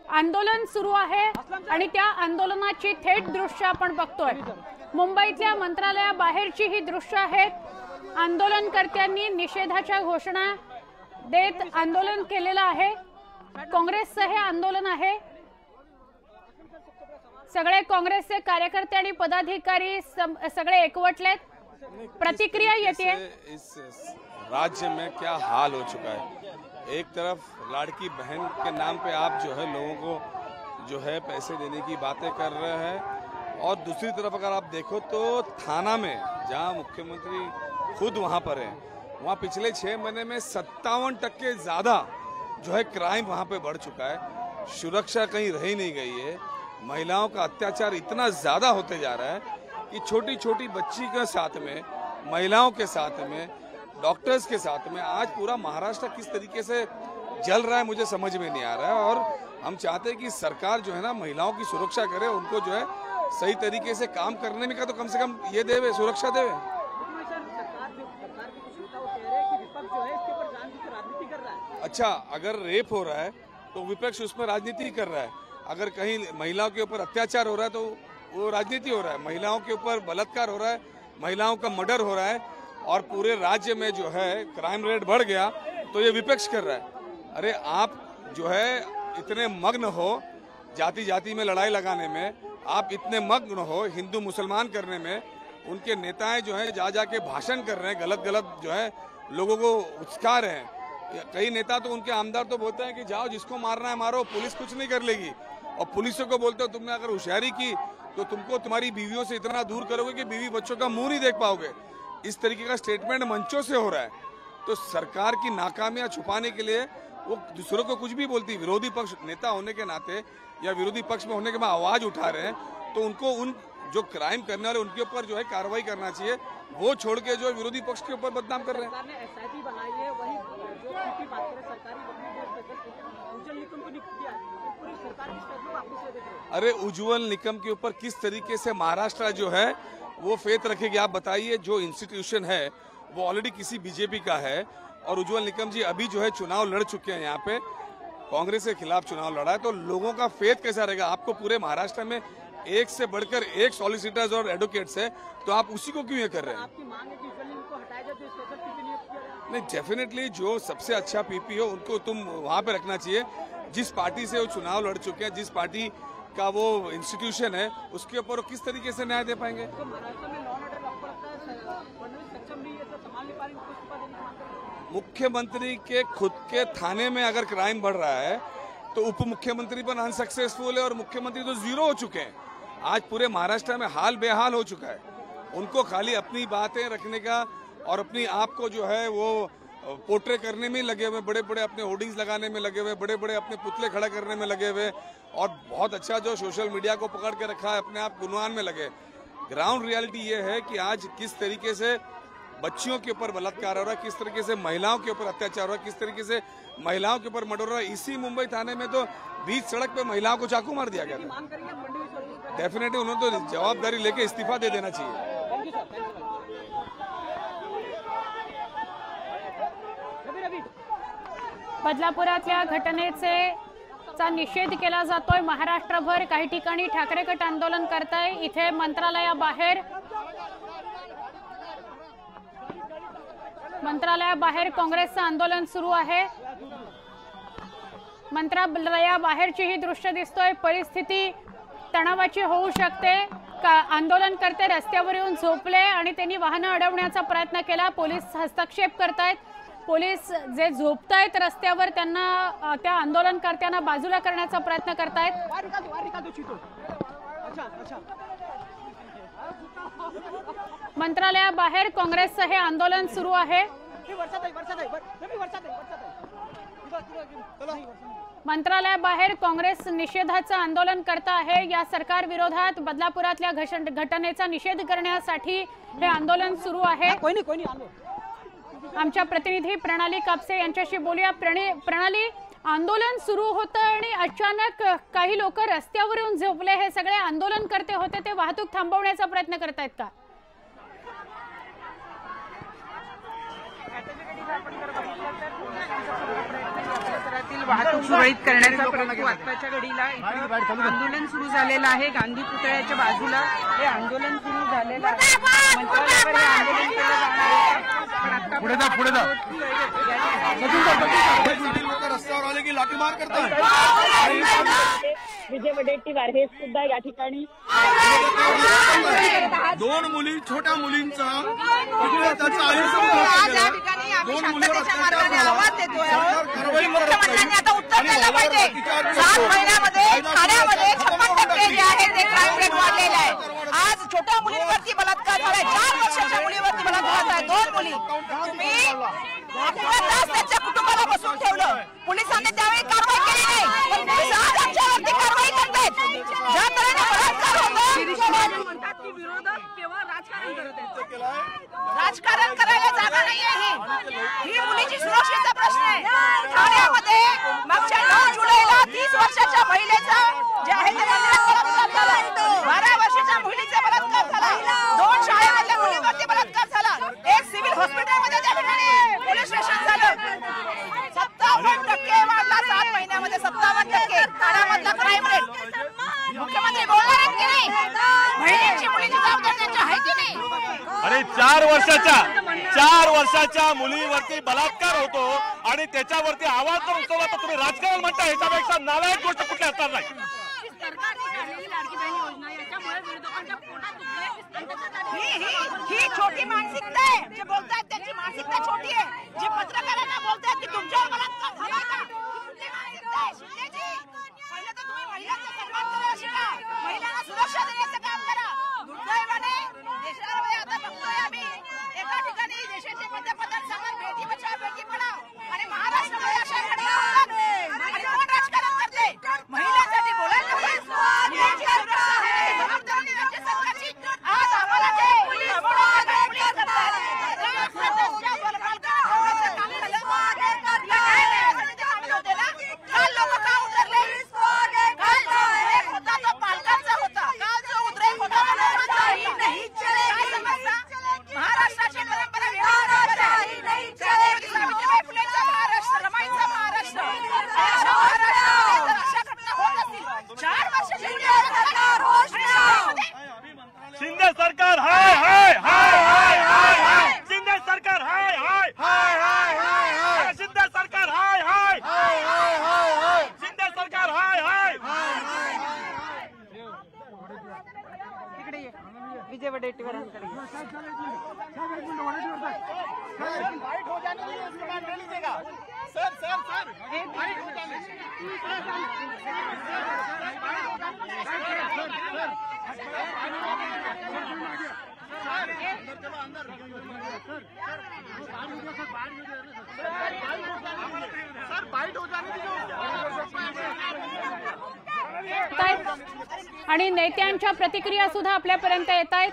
आंदोलन सुरू आहे आणि त्या आंदोलनाची थेट दृश्य आपण बघतोय। मुंबईतल्या मंत्रालयाबाहेरची ही दृश्य आहेत। आंदोलनकर्त्यांनी निषेधाच्या घोषणा देत आंदोलन केलेलं आहे। काँग्रेसचं हे आंदोलन आहे। सगळे काँग्रेसचे कार्यकर्ते आणि पदाधिकारी सगळे एकवटलेत। प्रतिक्रिया येते। इस राज्य में क्या हाल हो चुका है। एक तरफ लाड़की बहन के नाम पे आप जो है लोगों को जो है पैसे देने की बातें कर रहे हैं, और दूसरी तरफ अगर आप देखो तो थाना में जहां मुख्यमंत्री खुद वहां पर है, वहां पिछले 6 महीने में 57% ज्यादा जो है क्राइम वहां पे बढ़ चुका है। सुरक्षा कहीं रही नहीं गई है। महिलाओं का अत्याचार इतना ज्यादा होते जा रहा है कि छोटी छोटी बच्ची के साथ में, महिलाओं के साथ में, डॉक्टर्स के साथ में आज पूरा महाराष्ट्र किस तरीके से जल रहा है मुझे समझ में नहीं आ रहा है। और हम चाहते हैं कि सरकार जो है ना महिलाओं की सुरक्षा करे, उनको जो है सही तरीके से काम करने में का तो कम से कम ये देवे, सुरक्षा देवे। अच्छा, अगर रेप हो रहा है तो विपक्ष उसमें राजनीति कर रहा है। अगर कहीं महिलाओं के ऊपर अत्याचार हो रहा है तो वो राजनीति हो रहा है। महिलाओं के ऊपर बलात्कार हो रहा है, महिलाओं का मर्डर हो रहा है, और पूरे राज्य में जो है क्राइम रेट बढ़ गया तो ये विपक्ष कर रहा है। अरे आप जो है इतने मग्न हो जाति जाति में लड़ाई लगाने में, आप इतने मग्न हो हिंदू मुसलमान करने में, उनके नेताएं जो है जा जाके भाषण कर रहे हैं, गलत गलत जो है लोगों को उस्का रहे हैं। कई नेता तो उनके आमदार तो बोलते हैं कि जाओ जिसको मारना है मारो, पुलिस कुछ नहीं कर लेगी। और पुलिसों को बोलते हो तुमने अगर होशियारी की तो तुमको तुम्हारी बीवियों से इतना दूर करोगे कि बीवी बच्चों का मुंह नहीं देख पाओगे। इस तरीके का स्टेटमेंट मंचों से हो रहा है। तो सरकार की नाकामियां छुपाने के लिए वो दूसरों को कुछ भी बोलती, विरोधी पक्ष नेता होने के नाते या विरोधी पक्ष में होने के बाद आवाज उठा रहे हैं, तो उनको उन जो क्राइम करने वाले उनके ऊपर जो है कार्रवाई करना चाहिए। वो छोड़ के जो विरोधी पक्ष के ऊपर बदनाम कर रहे हैं। अरे उज्जवल निकम के ऊपर किस तरीके से महाराष्ट्र जो है वो फेथ रखेगी, आप बताइए। जो इंस्टीट्यूशन है वो ऑलरेडी किसी बीजेपी का है, और उज्जवल निकम जी अभी जो है चुनाव लड़ चुके हैं, यहाँ पे कांग्रेस के खिलाफ चुनाव लड़ा है, तो लोगों का फेथ कैसा रहेगा। आपको पूरे महाराष्ट्र में एक से बढ़कर एक सॉलिसिटर्स और एडवोकेट्स है, तो आप उसी को क्यों ये कर रहे हैं। आपकी मांग है कि इनको हटाया जाए, जो स्पेशल पीपी नियुक्त किया जाए। नहीं, डेफिनेटली जो सबसे अच्छा पीपी हो उनको तुम वहां पे रखना चाहिए। जिस पार्टी से वो चुनाव लड़ चुके हैं, जिस पार्टी का वो इंस्टीट्यूशन है, उसके ऊपर किस तरीके से न्याय दे पाएंगे। तो मुख्यमंत्री के खुद के थाने में अगर क्राइम बढ़ रहा है तो उप मुख्यमंत्री पर अनसक्सेसफुल है, और मुख्यमंत्री तो जीरो हो चुके हैं। आज पूरे महाराष्ट्र में हाल बेहाल हो चुका है। उनको खाली अपनी बातें रखने का और अपनी आप को जो है वो पोर्ट्रे करने में लगे हुए, बड़े बड़े अपने होर्डिंग्स लगाने में लगे हुए, बड़े बड़े अपने पुतले खड़ा करने में लगे हुए, और बहुत अच्छा जो सोशल मीडिया को पकड़ के रखा है, अपने आप गुणगान में लगे। ग्राउंड रियलिटी ये है कि आज किस तरीके से बच्चियों के ऊपर बलात्कार हो रहा है, किस तरीके से महिलाओं के ऊपर अत्याचार हो रहा है, किस तरीके से महिलाओं के ऊपर मर्डर हो रहा है। इसी मुंबई थाने में तो बीच सड़क पे महिलाओं को चाकू मार दिया गया था। डेफिनेटली उन्होंने तो जवाबदारी लेके इस्तीफा दे देना चाहिए। बदलापुरातल्या घटनेचा निषेध केला जातोय महाराष्ट्रभर। काही ठिकाणी ठाकरे गट आंदोलन करताय। इथे मंत्रालयाबाहेर काँग्रेसचं आंदोलन सुरू आहे। मंत्रालयाबाहेरची ही दृश्य दिसतोय। परिस्थिती तणावाची होऊ शकते। आंदोलनकर्ते रस्त्यावर येऊन झोपले आणि त्यांनी वाहनं अडवण्याचा प्रयत्न केला। पोलीस हस्तक्षेप करतायत। पोलीस जे झोपतायत रस्त्यावर त्यांना, त्या आंदोलनकर्त्यांना बाजूला करण्याचा प्रयत्न करतायत। मंत्रालयाबाहेर काँग्रेसचं हे आंदोलन सुरू आहे। मंत्रालयाबाहेर काँग्रेस निषेधाचं आंदोलन करत आहे। या सरकार विरोधात बदलापुरातल्या घटनेचा निषेध करण्यासाठी हे आंदोलन सुरू आहे। आमच्या प्रतिनिधी प्रणाली कापसे यांच्याशी बोलूया। प्रणाली, आंदोलन सुरू होतं आणि अचानक काही लोक रस्त्यावर येऊन झोपले। हे सगळे आंदोलनकर्ते होते, ते वाहतूक थांबवण्याचा प्रयत्न करतायत का? आपण जर बघितलं तर पोलिसांचा पूर्ण प्रयत्न या परिसरातील वाहतूक सुरळीत करण्याचा, परंतु आताच्या घडीला इथं आंदोलन सुरू झालेलं आहे. गांधी पुतळ्याच्या बाजूला हे आंदोलन सुरू झालेलं आहे. मंत्रालयावर हे आंदोलन केलं जाणार आहे. पुढे जा रस्त्यावर आले की लाठीमार करतात. विजय वडेट्टीवार हे सुद्धा या ठिकाणी दोन मुली, छोट्या मुलींचा आम्ही शांततेच्या मार्गाने आवाज देतोय की मुख्यमंत्र्यांनी आता उत्तर द्यायला पाहिजे. 7 महिन्यामध्ये ठाण्यामध्ये 56% जे आहे ते क्राईम रेट वाढलेला आहे. आज छोट्या मुलींवरती बलात्कार झालाय. 4 वर्षाच्या मुलीवरती बलात्कार झालाय. 2 मुली. तुम्ही 11 तास त्यांच्या कुटुंबाला बसून ठेवलं. पोलिसांनी त्यावेळी कारवाई केली नाही, पण पोलीस आज आमच्यावरती कारवाई करतायत. ज्या तऱ्हेने बलात्कार होतो, म्हणतात की विरोधक केवळ राजकारण करत आहेत. राजकारण करायला जागा नाहीये. ही मुलीची सुरक्षेचा प्रश्न आहे. ठाण्यामध्ये मागच्या 9 जुलैला 30 वर्षाच्या महिलेचा जे आहे ते बलात्कार झाला. 12 वर्षाच्या मुलीचा बलात्कार झाला. 2 शाळेमधल्या मुलीवरती बलात्कार झाला. एक सिव्हिल हॉस्पिटलमध्ये त्या ठिकाणी पोलीस स्टेशन झालं. 57% वाढला 7 महिन्यामध्ये. 57% ठाण्यामधला क्राईम रेट. मुख्यमंत्री बोलणार आहेत की नाही? महिलेची मुलीची जबाबदारी त्यांची आहे की नाही? अरे 4 वर्षाच्या मुलीवरती बलात्कार होतो आणि त्याच्यावरती आवाज जर उचलला तर तुम्ही राजकारण म्हणता. ह्याच्यापेक्षा नालायक गोष्ट कुठली असणार नाही. ही छोटी मानसिकता आहे. जे बोलतायत त्यांची मानसिकता छोटी आहे. जे पत्रकारांना बोलतायत की तुमच्यावर बलात्कार झाला का, ही कुठली मानसिकता आहे? शिंदेजी, पहिलं तर तुम्ही महिलांचा सन्मान करायला शिका. महिलांना सुरक्षा देण्याचं काम करा. दुर्दैवाने देशामध्ये आता बघतोय आम्ही एका ठिकाणी देशाचे पंतप्रधान सांगतात बेटी बचाव बेटी पढाव आणि महाराष्ट्रामध्ये अशा घटना होतात. आणि कोण राजकारण करते? महिलांसाठी बोलायला जबाबदारी राज्य सरकारची. आज आम्हाला जे काल लोक का उतरले? काल जो उद्रेक होता तो पालकांचा होता. काल जो उद्रेक होता महाराष्ट्राची परंपरा सावित्रीबाई फुलेंचा महाराष्ट्र, रमाईचा महाराष्ट्र. अशा घटना होत असतील 4 वर्षाची शिंदे सरकार हाय हाय हाय हाय हाय हाय. शिंदे सरकार हाय हाय हाय हाय हाय हाय. शिंदे सरकार हाय हाय हाय हाय हाय हाय. शिंदे सरकार हाय हाय. तिकडे ये. विजय वडेट्टीवारांकडे ये. आणि नेत्यांच्या प्रतिक्रिया सुद्धा आपल्यापर्यंत येत आहेत.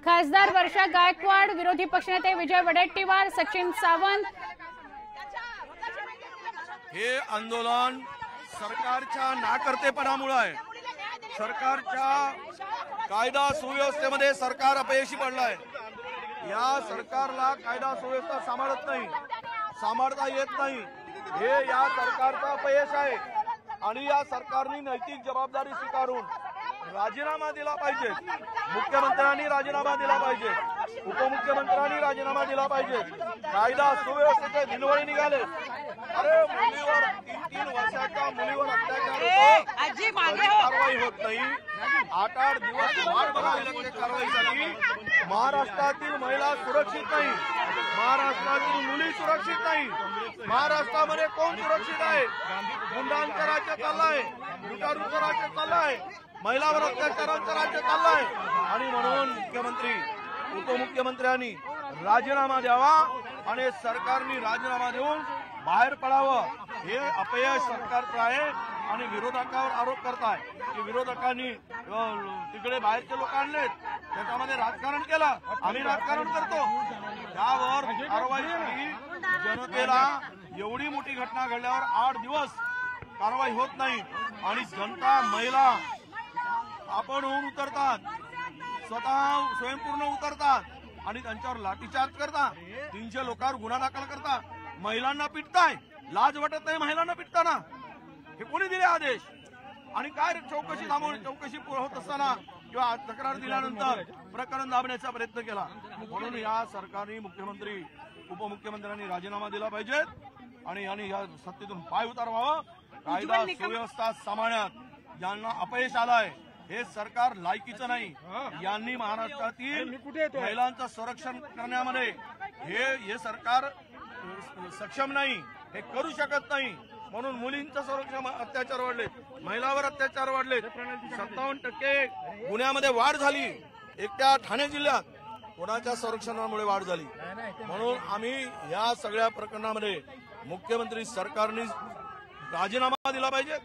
खासदार वर्षा गायकवाड, विरोधी पक्षनेते विजय वडेट्टीवार, सचिन सावंत. हे आंदोलन सरकारच्या नाकर्तेपणामुळे आहे. सरकारच्या कायदा सुव्यवस्थेमध्ये सरकार अपयशी पडलाय. या सरकारला कायदा सुव्यवस्था सांभाळता येत नाही. हे या सरकारचं अपयश आहे आणि या सरकारने नैतिक जबाबदारी स्वीकारून राजीनामा दिला पाहिजे. मुख्यमंत्र्यांनी राजीनामा दिला पाहिजे. उपमुख्यमंत्र्यांनी राजीनामा दिला पाहिजे. कायदा सुव्यवस्थेचे दिनवळी निघाले. अरे मुलीवर 3 वर्षाच्या मुलीवर अत्याचार होतो, कारवाई होत नाही. 8 दिवस वाट बघावी लागते कारवाईसाठी. महाराष्ट्रातील महिला सुरक्षित नाही. महाराष्ट्रातील मुली सुरक्षित नाही. महाराष्ट्रामध्ये कोण सुरक्षित आहे? गुंडांचं राज्य चाललंय, लुटारूचं राज्य चाललंय, महिलावर अत्याचारांचं राज्य चाललंय. आणि म्हणून मुख्यमंत्री उपमुख्यमंत्र्यांनी राजीनामा द्यावा आणि सरकारने राजीनामा देऊन बाहेर पडावं. हे अपयश सरकारचं आहे आणि विरोधकावर आरोप करताय की विरोधकांनी तिकडे बाहेरचे लोक आणलेत, त्याच्यामध्ये राजकारण केलं. आम्ही राजकारण करतो. त्यावर कारवाई केली. जनतेला एवढी मोठी घटना घडल्यावर 8 दिवस कारवाई होत नाही आणि जनता महिला आपण होऊन उतरतात, स्वतः स्वयंपूर्ण उतरतात आणि त्यांच्यावर लाठीचार्ज करतात. 300 लोकांवर गुन्हा दाखल करतात. महिलांना पिटताय, लाज वाटत नाही महिलांना पिटताना? हे कोणी दिले आदेश? आणि काय चौकशी थांबवून चौकशी होत असताना किंवा तक्रार दिल्यानंतर प्रकरण दाबण्याचा प्रयत्न केला. म्हणून या सरकारने मुख्यमंत्री उपमुख्यमंत्र्यांनी राजीनामा दिला पाहिजे आणि या सत्तेतून पाय उतारवावं. कायदा सुव्यवस्था सांभाळण्यात ज्यांना अपयश आलाय हे सरकार लायकीचं नाही. यांनी महाराष्ट्रातील महिलांचं संरक्षण करण्यामध्ये हे सरकार सक्षम नाही, हे करू शकत नाही. म्हणून मुलींचं संरक्षण अत्याचार वाढले, महिलांवर अत्याचार वाढले, 57% गुन्ह्यामध्ये वाढ झाली. एकट्या ठाणे जिल्ह्यात कोणाच्या संरक्षणामुळे वाढ झाली. म्हणून आम्ही या सगळ्या प्रकरणामध्ये मुख्यमंत्री सरकारने राजीनामा दिला पाहिजे,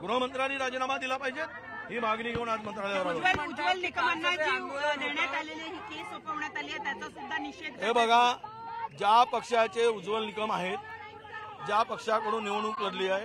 गृहमंत्र्यांनी राजीनामा दिला पाहिजे, ही मागणी घेऊन आज मंत्रालयावर उज्ज्वल निकमांना जी देण्यात आलेली ही केस सोपवण्यात आली आहे त्याचा सुद्धा निषेध. हे बघा, ज्या पक्षाचे उज्ज्वल निकम आहेत, ज्या पक्षाकडून निवडणूक लढली आहे